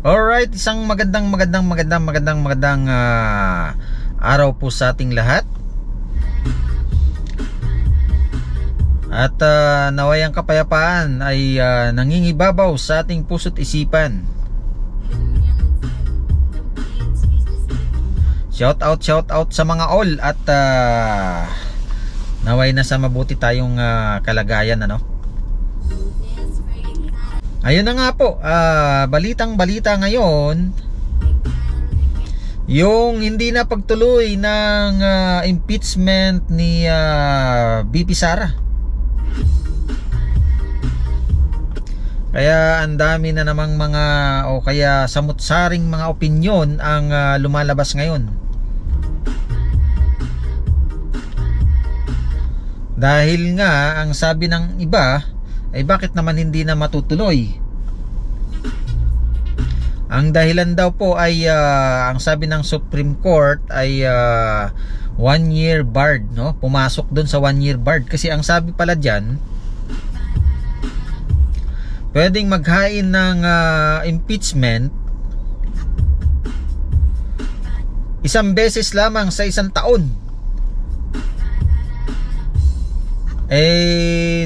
Alright, isang magandang araw po sa ating lahat. At naway ang kapayapaan ay nangingibabaw sa ating puso't isipan. Shout out sa mga all at naway nasa mabuti tayong kalagayan, ano? Ayun na nga po, balitang-balita ngayon, yung hindi na pagtuloy ng impeachment ni BP Sara. Kaya ang dami na namang mga o kaya samut-saring mga opinyon ang lumalabas ngayon. Dahil nga ang sabi ng iba ay bakit naman hindi na matutuloy? Ang dahilan daw po ay ang sabi ng Supreme Court ay 1 year barred, no? Pumasok doon sa 1 year barred kasi ang sabi pala diyan, pwedeng maghain ng impeachment isang beses lamang sa isang taon.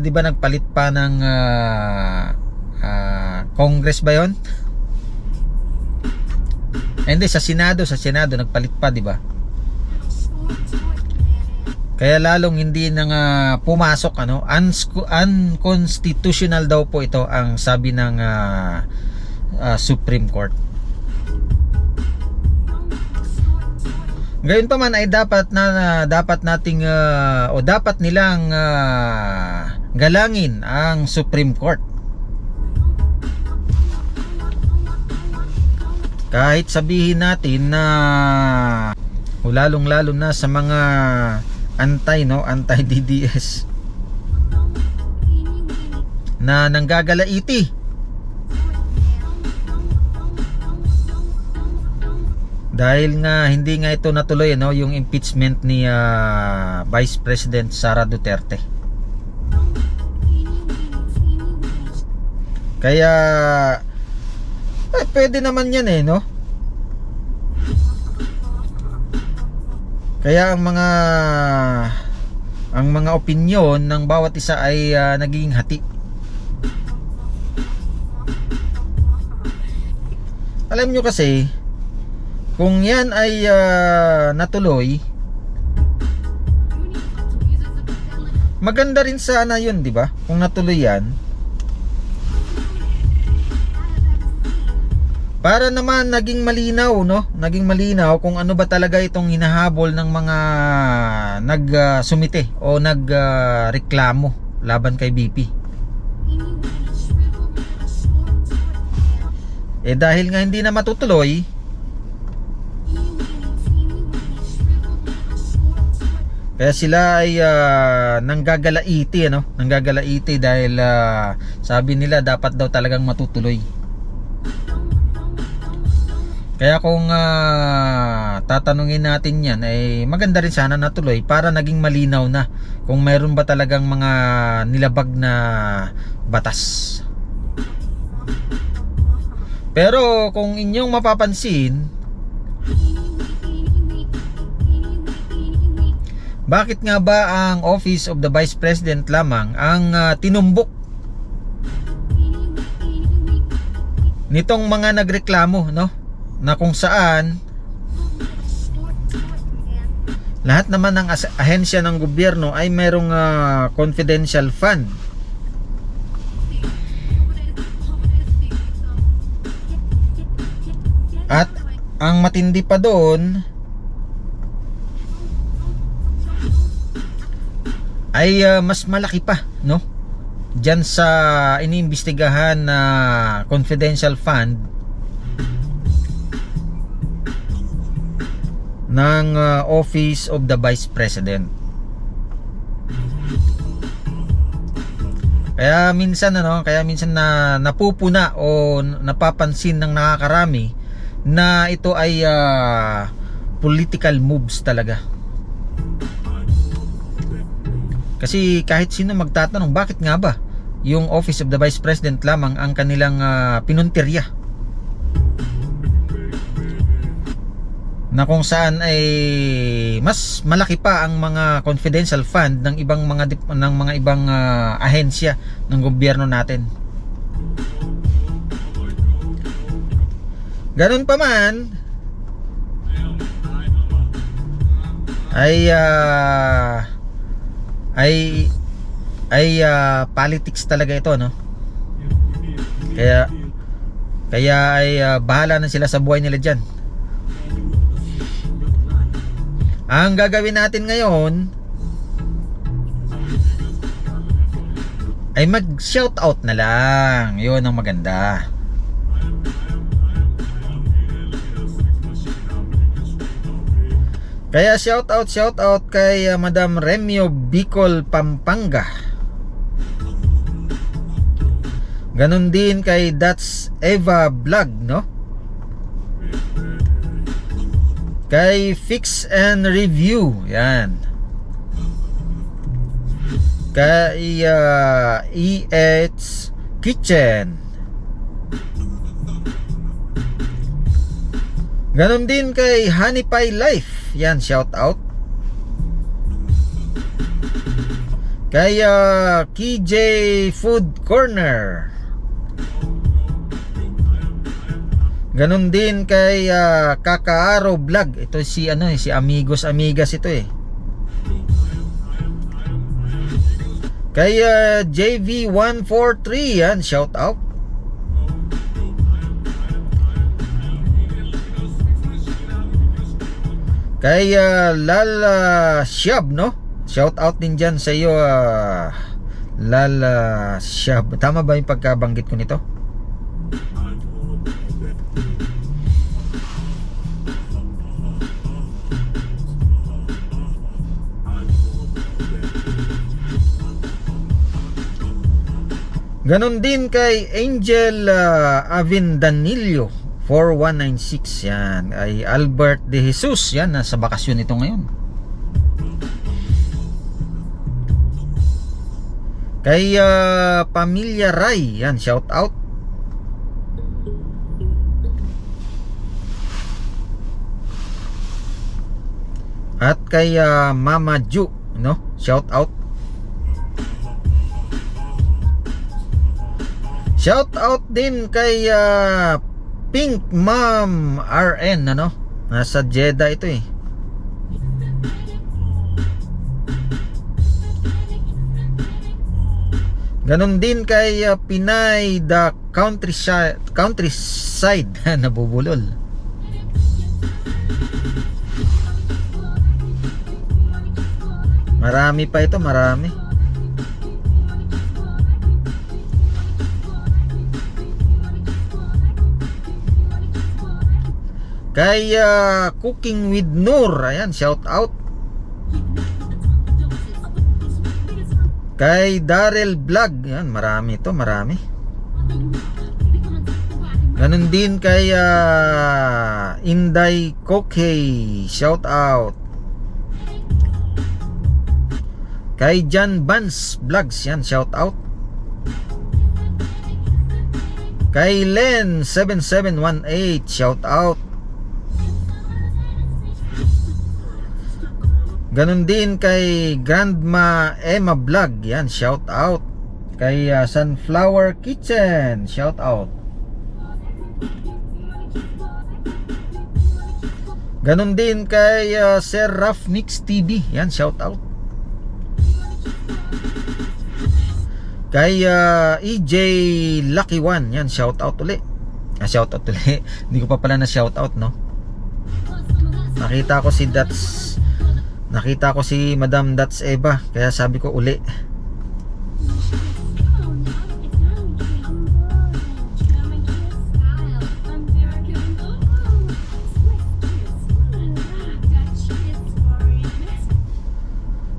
Di ba nagpalit pa ng Congress ba 'yon? Hindi, sa Senado nagpalit pa, di ba? Kaya lalong hindi na nga pumasok, ano? Unconstitutional daw po ito ang sabi ng Supreme Court. Gayon pa man ay dapat nating dapat nilang galangin ang Supreme Court. Kahit sabihin natin na lalong-lalo na sa mga anti-DDS na nanggagalaiti. Dahil nga hindi nga ito natuloy, no, yung impeachment ni Vice President Sara Duterte. Kaya pwede naman yan, no? Kaya ang mga opinyon ng bawat isa ay nagiging hati. Alam nyo kasi, kung yan ay natuloy, maganda rin sana yun, di ba? Kung natuloy yan, para naman naging malinaw, no? Naging malinaw kung ano ba talaga itong hinahabol ng mga nagsumite o nagreklamo laban kay BP. Dahil nga hindi na matutuloy, kaya sila ay nanggagalaiti, ano? Nanggagalaiti dahil sabi nila dapat daw talagang matutuloy. Kaya kung tatanungin natin yan, ay maganda rin sana natuloy para naging malinaw na kung mayroon ba talagang mga nilabag na batas. Pero kung inyong mapapansin, bakit nga ba ang Office of the Vice President lamang ang tinumbok nitong mga nagreklamo, no? Na kung saan lahat naman ng ahensya ng gobyerno ay mayroong confidential fund. At ang matindi pa doon ay mas malaki pa, no? Diyan sa iniimbestigahan na confidential fund ng Office of the Vice President. Kaya minsan na napupuna o napapansin ng nakakarami na ito ay political moves talaga. Kasi kahit sino magtatanong, bakit nga ba yung Office of the Vice President lamang ang kanilang pinuntirya? na kung saan ay mas malaki pa ang mga confidential fund ng ibang mga ibang ahensya ng gobyerno natin. Ganun pa man ay politics talaga ito, no? Kaya ay bahala na sila sa buhay nila diyan. Ang gagawin natin ngayon ay mag-shout out na lang. 'Yun ang maganda. Kaya shout out kay Madam Remyo Bicol Pampanga. Ganon din kay That's Eva Vlog, no? Kay Fix and Review, yan. Kay EH Kitchen. Ganon din kay Honey Pie Life, yan, shout out. Kay KJ Food Corner. Ganon din kay Kakaaro Vlog. Ito si si Amigos Amigas ito eh. Kay JV143, yan, shout out. Kay Lala Shab, no? Shout out din dyan sa iyo, Lala Shab. Tama ba yung pagkabanggit ko nito? Ganon din kay Angel Avindanillo 4196, yan. Ay Albert De Jesus, yan, nasa bakasyon ito ngayon. Kay Pamilya Ray, yan, shout out. At kay Mama Ju, no, shout out. Shout out din kay Pink Mom RN, ano? Nasa Jeddah ito eh. Ganon din kay Pinay the Countryside nabubulol. Marami pa ito, marami. Kay Cooking with Nur, ayan, shout out. Kay Darrell Vlog, yan, marami ito, marami. Ganun din kay Inday Kokey, shout out. Kay John Vance Vlogs, yan, shout out. Kay Len 7718, shout out. Ganon din kay Grandma Emma Vlog, yan, shout out. Kay Sunflower Kitchen, shout out. Ganon din kay Sir Raf Mix TV, yan, shout out. Kay EJ Lucky One, yan, shout out uli. Shout out uli. Hindi ko pa pala na shout out, no. Nakita ko si Madam That's Eva, kaya sabi ko uli.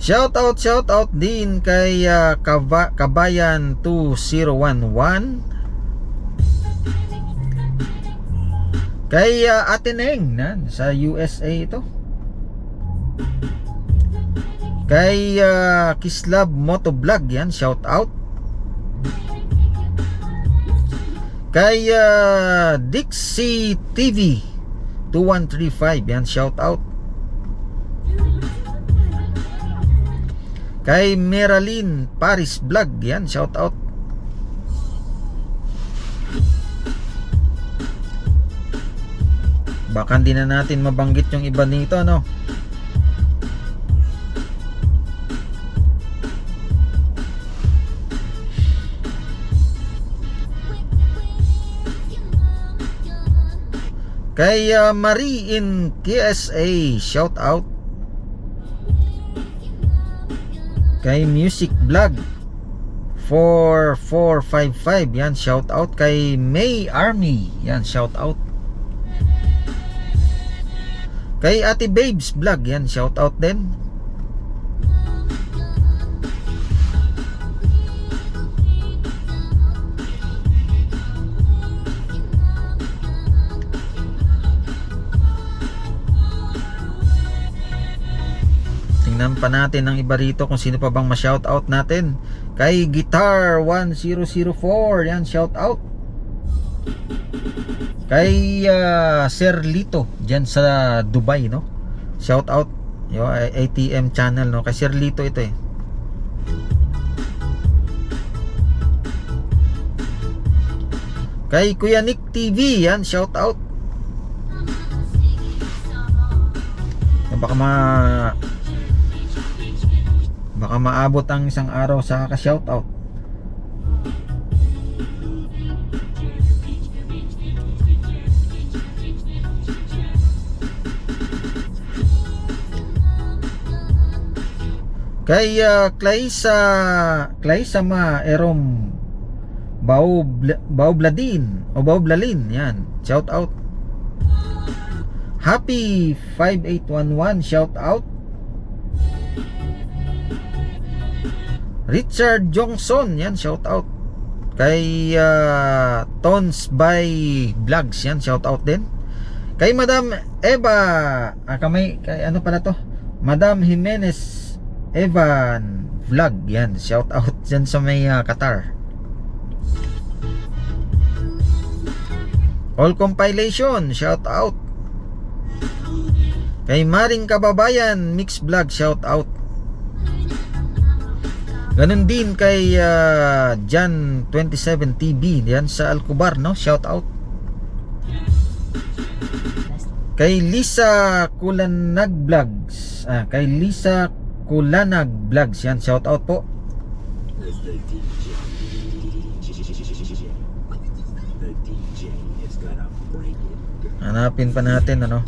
Shout out din kay Kabayan 2011. Kay Ate Neng sa USA ito. Kay Kislab Motovlog, yan, shout out. Kay Dixie TV, 2135, yan, shout out. Kay Meralyn Paris Vlog, yan, shout out. Baka hindi na natin mabanggit yung iba nito, no? Kay Marie in KSA, shout out. Kay Music Vlog 4455, yan, shout out. Kay May Army, yan, shout out. Kay Ate Babes Vlog, yan, shout out din. Tingnan pa natin ang iba rito kung sino pa bang ma-shout out natin. Kay Guitar 1004, yan, shout out. Kay Sir Lito dyan sa Dubai, no? Shout out. Yung ATM channel, no? Kay Sir Lito ito, eh. Kay Kuya Nick TV, yan, shout out. Baka maabot ang isang araw sa ka-shout out. Kay Claisa Ma Erom Baubladin, yan, shout out. Happy 5811, shout out. Richard Johnson, yan, shout out. Kay Tons by Vlogs, yan, shout out din. Kay Madam Eva, kay ano pala to? Madam Jimenez Evan Vlog, yan, shout out dyan sa may Qatar. All Compilation, shout out. Kay Maring Kababayan Mix Vlog, shout out. Ganun din kay Jan 27 TV yan sa Alcobar, no? Shout out. Kay Lisa Kulanag Vlogs, kay Lisa Kulanag Vlogs, yan, shout out po. Hanapin pa natin, ano?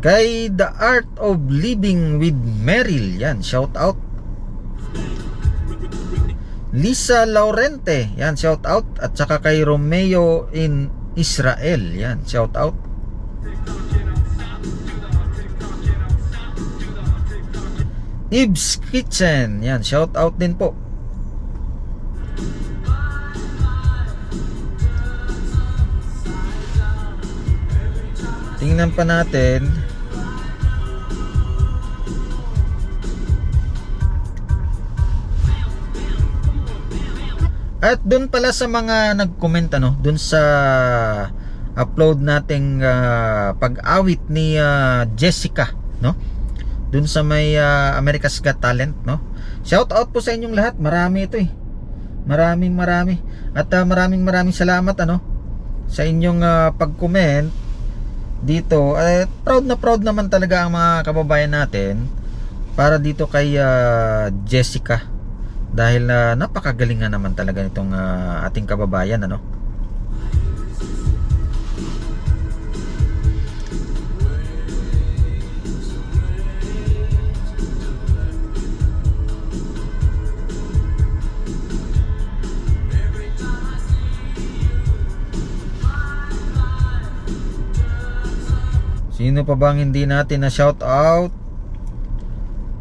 Kay The Art of Living with Meryl, yan, shout out. Lisa Laurente, yan, shout out. At saka kay Romeo in Israel, yan, shout out. Ibs Kitchen, yan, shout out din po. Tingnan pa natin. At doon pala sa mga nag-comment, ano, doon sa upload nating pag-awit ni Jessica, no? Doon sa may America's Got Talent, no? Shout out po sa inyong lahat. Marami ito, eh. Marami. At maraming salamat, ano, sa inyong pag-comment dito. Proud naman talaga ang mga kababayan natin para dito kay Jessica. Dahil napakagaling nga naman talaga nitong ating kababayan, ano. Sino pa bang hindi natin na shout out?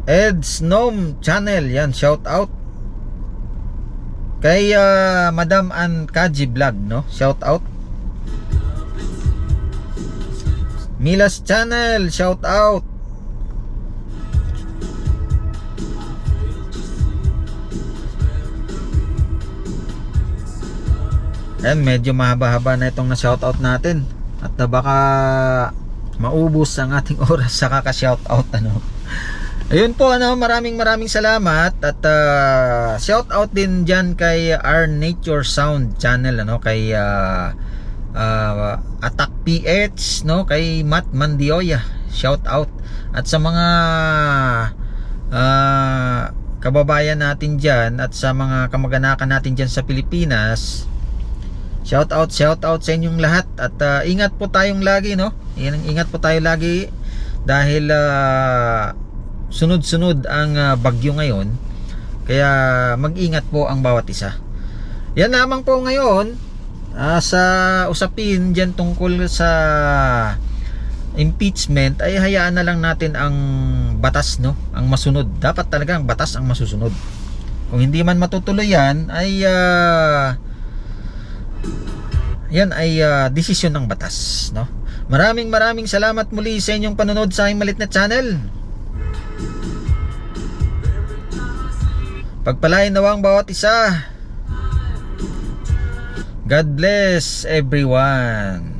Ed Snom Channel, yan, shout out. Kay Madam Ann Kaji Vlog, no? Shout out. Milas Channel, shout out. Ayan, medyo mahaba-haba na itong na-shoutout natin. At baka maubos ang ating oras sa kaka-shoutout, ano. Ayun po, ano, maraming salamat. At shoutout din dyan kay Our Nature Sound channel, ano, kay Attack PH, no, kay Matt Mandioya, shoutout. At sa mga kababayan natin dyan at sa mga kamag-anakan natin dyan sa Pilipinas, shoutout sa inyong lahat. At ingat po tayong lagi, no? Ingat po tayo lagi dahil sunod-sunod ang bagyo ngayon. Kaya mag-ingat po ang bawat isa. Yan lamang po ngayon sa usapin dyan tungkol sa impeachment. Ay hayaan na lang natin ang batas, no, ang masunod. Dapat talaga ang batas ang masusunod. Kung hindi man matutuloy yan, ay yan ay desisyon ng batas, no? Maraming salamat muli sa inyong panonood sa aking malit na channel. Pagpalain nawa ang bawat isa. God bless everyone.